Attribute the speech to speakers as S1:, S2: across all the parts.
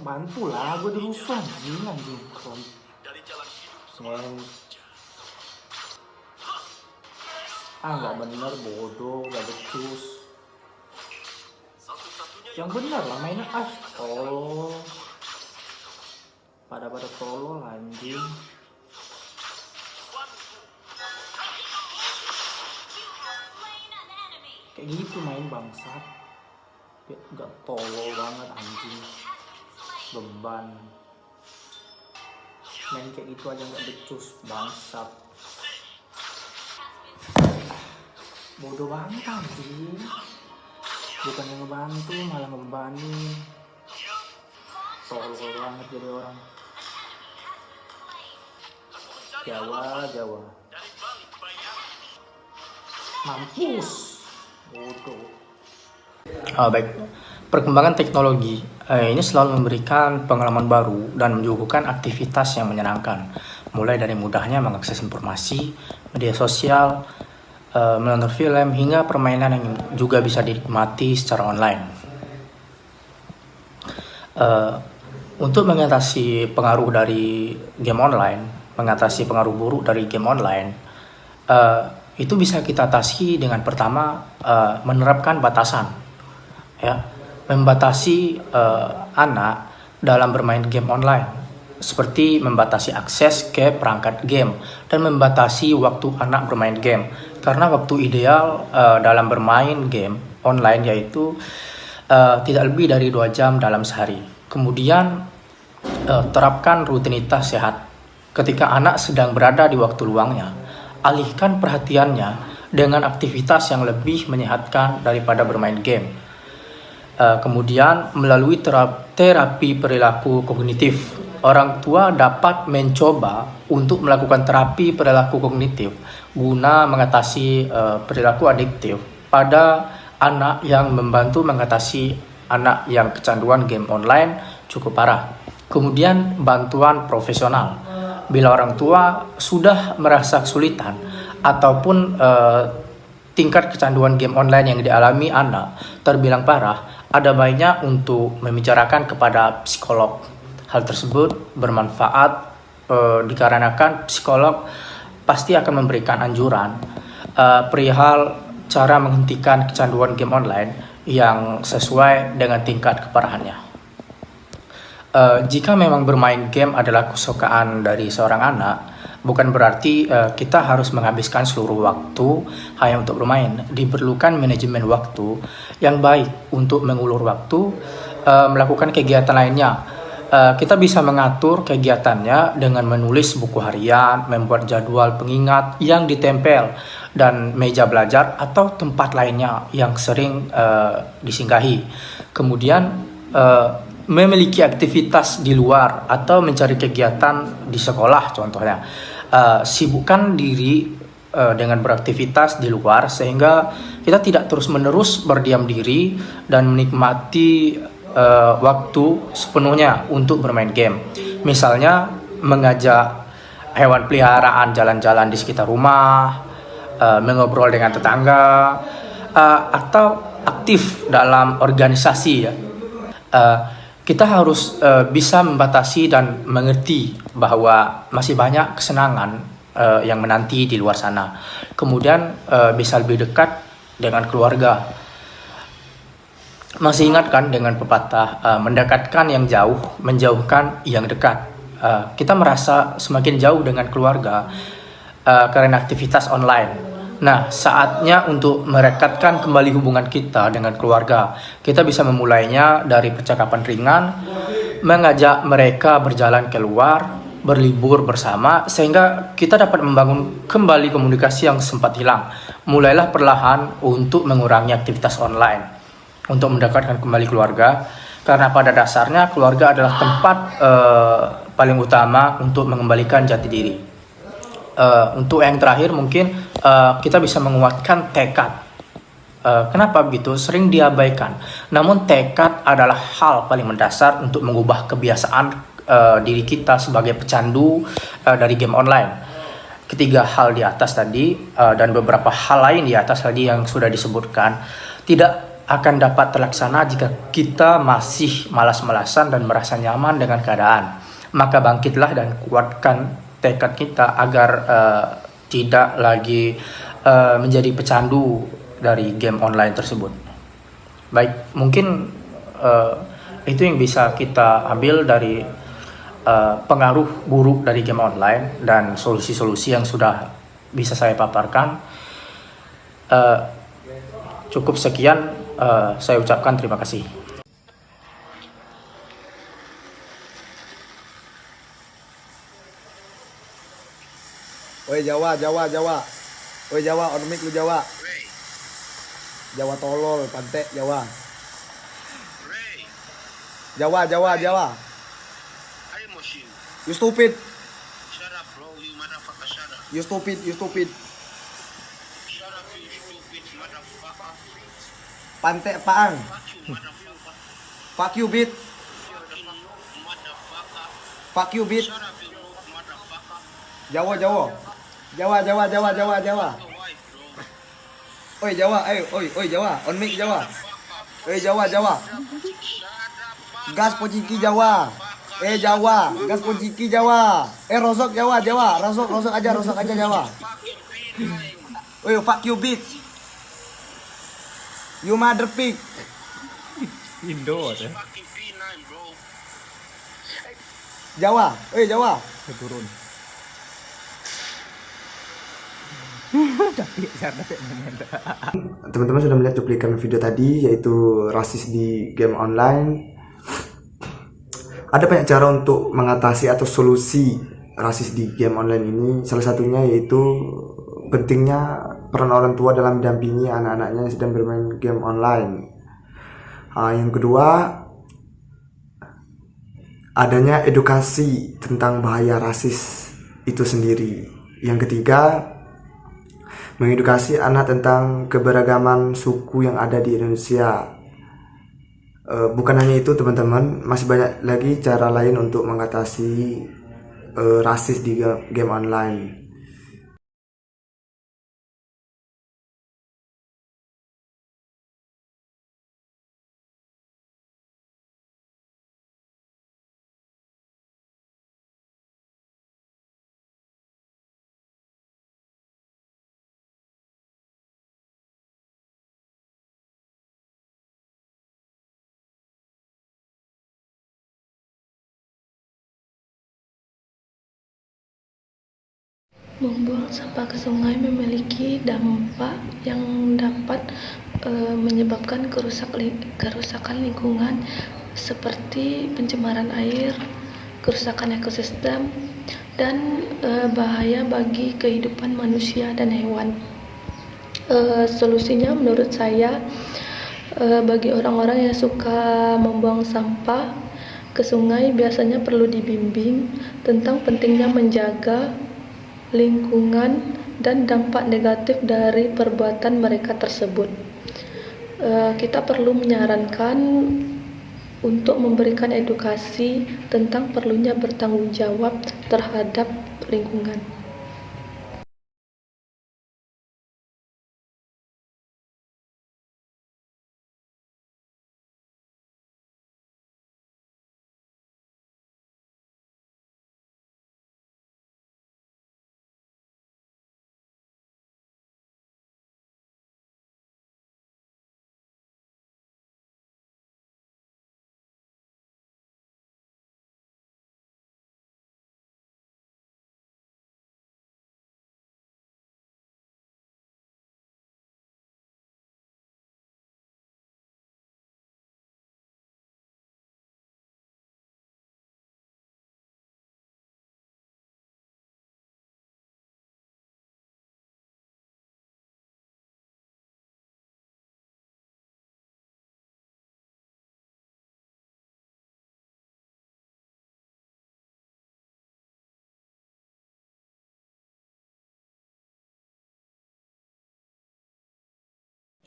S1: bantulah gue dirusuh anjing Kroy. Sen. Nggak bener, bodoh, gak becus. Yang bener lah mainnya. Tolol. Pada tolol anjing. Kayak gitu main bangsat. Gak tolol banget anjing. Beban. Main kayak gitu aja gak becus bangsat. Bodoh banget anjing. Bukan yang ngebantu malah ngebebanin. Tolol banget jadi orang. Jawa. Mampus. Bodoh.
S2: Baik, perkembangan teknologi ini selalu memberikan pengalaman baru dan menyuguhkan aktivitas yang menyenangkan, mulai dari mudahnya mengakses informasi, media sosial, menonton film, hingga permainan yang juga bisa dinikmati secara online. Untuk mengatasi pengaruh dari game online, mengatasi pengaruh buruk dari game online, itu bisa kita atasi dengan pertama menerapkan batasan, ya, membatasi anak dalam bermain game online, seperti membatasi akses ke perangkat game dan membatasi waktu anak bermain game, karena waktu ideal dalam bermain game online yaitu tidak lebih dari 2 jam dalam sehari. Kemudian terapkan rutinitas sehat. Ketika anak sedang berada di waktu luangnya, alihkan perhatiannya dengan aktivitas yang lebih menyehatkan daripada bermain game. Kemudian melalui terapi perilaku kognitif, orang tua dapat mencoba untuk melakukan terapi perilaku kognitif guna mengatasi perilaku adiktif pada anak, yang membantu mengatasi anak yang kecanduan game online cukup parah. Kemudian bantuan profesional. Bila orang tua sudah merasa kesulitan ataupun tingkat kecanduan game online yang dialami anak terbilang parah, ada baiknya untuk membicarakan kepada psikolog. Hal tersebut bermanfaat dikarenakan psikolog pasti akan memberikan anjuran perihal cara menghentikan kecanduan game online yang sesuai dengan tingkat keparahannya. Jika memang bermain game adalah kesukaan dari seorang anak, bukan berarti kita harus menghabiskan seluruh waktu hanya untuk bermain. Diperlukan manajemen waktu yang baik untuk mengulur waktu, melakukan kegiatan lainnya. Kita bisa mengatur kegiatannya dengan menulis buku harian, membuat jadwal pengingat yang ditempel, dan meja belajar atau tempat lainnya yang sering disinggahi. Kemudian memiliki aktivitas di luar atau mencari kegiatan di sekolah contohnya. Sibukkan diri dengan beraktivitas di luar sehingga kita tidak terus-menerus berdiam diri dan menikmati waktu sepenuhnya untuk bermain game. Misalnya mengajak hewan peliharaan jalan-jalan di sekitar rumah, mengobrol dengan tetangga, atau aktif dalam organisasi, ya. Kita harus bisa membatasi dan mengerti bahwa masih banyak kesenangan yang menanti di luar sana. Kemudian bisa lebih dekat dengan keluarga. Masih ingat kan dengan pepatah mendekatkan yang jauh, menjauhkan yang dekat. Kita merasa semakin jauh dengan keluarga karena aktivitas online. Nah, saatnya untuk merekatkan kembali hubungan kita dengan keluarga. Kita bisa memulainya dari percakapan ringan, mengajak mereka berjalan keluar, berlibur bersama, sehingga kita dapat membangun kembali komunikasi yang sempat hilang. Mulailah perlahan untuk mengurangi aktivitas online, untuk mendekatkan kembali keluarga, karena pada dasarnya keluarga adalah tempat paling utama untuk mengembalikan jati diri. Untuk yang terakhir mungkin kita bisa menguatkan tekad. Kenapa begitu? Sering diabaikan. Namun tekad adalah hal paling mendasar untuk mengubah kebiasaan diri kita sebagai pecandu dari game online. Ketiga hal di atas tadi dan beberapa hal lain di atas tadi yang sudah disebutkan tidak akan dapat terlaksana jika kita masih malas-malasan dan merasa nyaman dengan keadaan. Maka bangkitlah dan kuatkan tekad kita agar tidak lagi menjadi pecandu dari game online tersebut. Baik, mungkin itu yang bisa kita ambil dari pengaruh buruk dari game online dan solusi-solusi yang sudah bisa saya paparkan. Cukup sekian, saya ucapkan terima kasih.
S3: Oi Jawa, Jawa, Jawa. Oi Jawa, on mic lu Jawa. Jawa tolol, pantek Jawa. Jawa, Jawa, Jawa. You stupid.
S4: Shut up, bro. You motherfucker, shut up.
S3: You stupid, you stupid.
S4: Shut up, you stupid motherfucker.
S3: Pantek paang.
S4: Fuck you, motherfucker.
S3: Fuck you, bitch.
S4: Motherfucker.
S3: Fuck you, bitch.
S4: Shut up, you motherfucker.
S3: Jawa, Jawa. Jawa, Jawa, Jawa, Jawa, Jawa.
S4: Your wife, bro.
S3: Oi Jawa, oi Jawa, on mic Jawa. Oi Jawa, Jawa.
S4: Shut up,
S3: Gas pociki Jawa. Jawa, gas pociki Jawa. Rosok Jawa, Jawa. Rosok aja Jawa.
S4: fucking P9.
S3: Oi, fuck you, bitch. You mother pig.
S1: Indo
S4: Fucking P9, bro.
S3: Jawa, oi Jawa.
S1: turun.
S3: Teman-teman sudah melihat cuplikan video tadi, yaitu rasis di game online. Ada banyak cara untuk mengatasi atau solusi rasis di game online ini. Salah satunya yaitu pentingnya peran orang tua dalam mendampingi anak-anaknya yang sedang bermain game online. Yang kedua, adanya edukasi tentang bahaya rasis itu sendiri. Yang ketiga, mengedukasi anak tentang keberagaman suku yang ada di Indonesia. Bukan hanya itu teman-teman, masih banyak lagi cara lain untuk mengatasi rasis di game online.
S5: Membuang sampah ke sungai memiliki dampak yang dapat menyebabkan kerusakan lingkungan seperti pencemaran air, kerusakan ekosistem, dan bahaya bagi kehidupan manusia dan hewan. Solusinya menurut saya, bagi orang-orang yang suka membuang sampah ke sungai biasanya perlu dibimbing tentang pentingnya menjaga lingkungan dan dampak negatif dari perbuatan mereka tersebut. Kita perlu menyarankan untuk memberikan edukasi tentang perlunya bertanggung jawab terhadap lingkungan.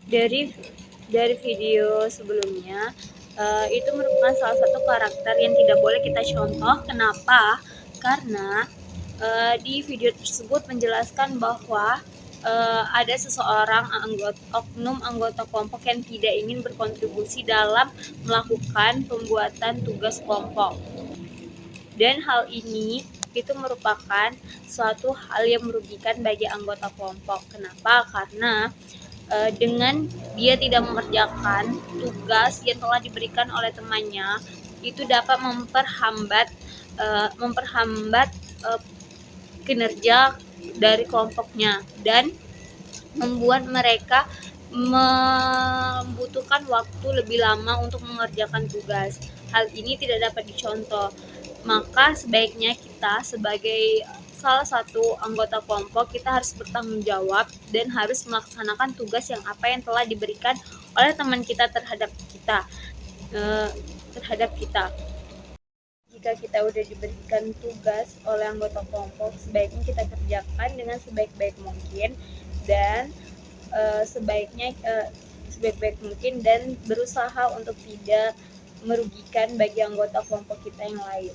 S6: Dari video sebelumnya, itu merupakan salah satu karakter yang tidak boleh kita contoh. Kenapa? Karena di video tersebut menjelaskan bahwa ada seseorang oknum anggota kelompok yang tidak ingin berkontribusi dalam melakukan pembuatan tugas kelompok. Dan hal ini itu merupakan suatu hal yang merugikan bagi anggota kelompok. Kenapa? Karena dengan dia tidak mengerjakan tugas yang telah diberikan oleh temannya, itu dapat memperhambat kinerja dari kelompoknya dan membuat mereka membutuhkan waktu lebih lama untuk mengerjakan tugas. Hal ini tidak dapat dicontoh. Maka sebaiknya kita sebagai salah satu anggota kelompok, kita harus bertanggung jawab dan harus melaksanakan tugas yang telah diberikan oleh teman kita terhadap kita. Jika kita udah diberikan tugas oleh anggota kelompok, sebaiknya kita kerjakan dengan sebaik-baik mungkin dan sebaik-baik mungkin dan berusaha untuk tidak merugikan bagi anggota kelompok kita yang lain.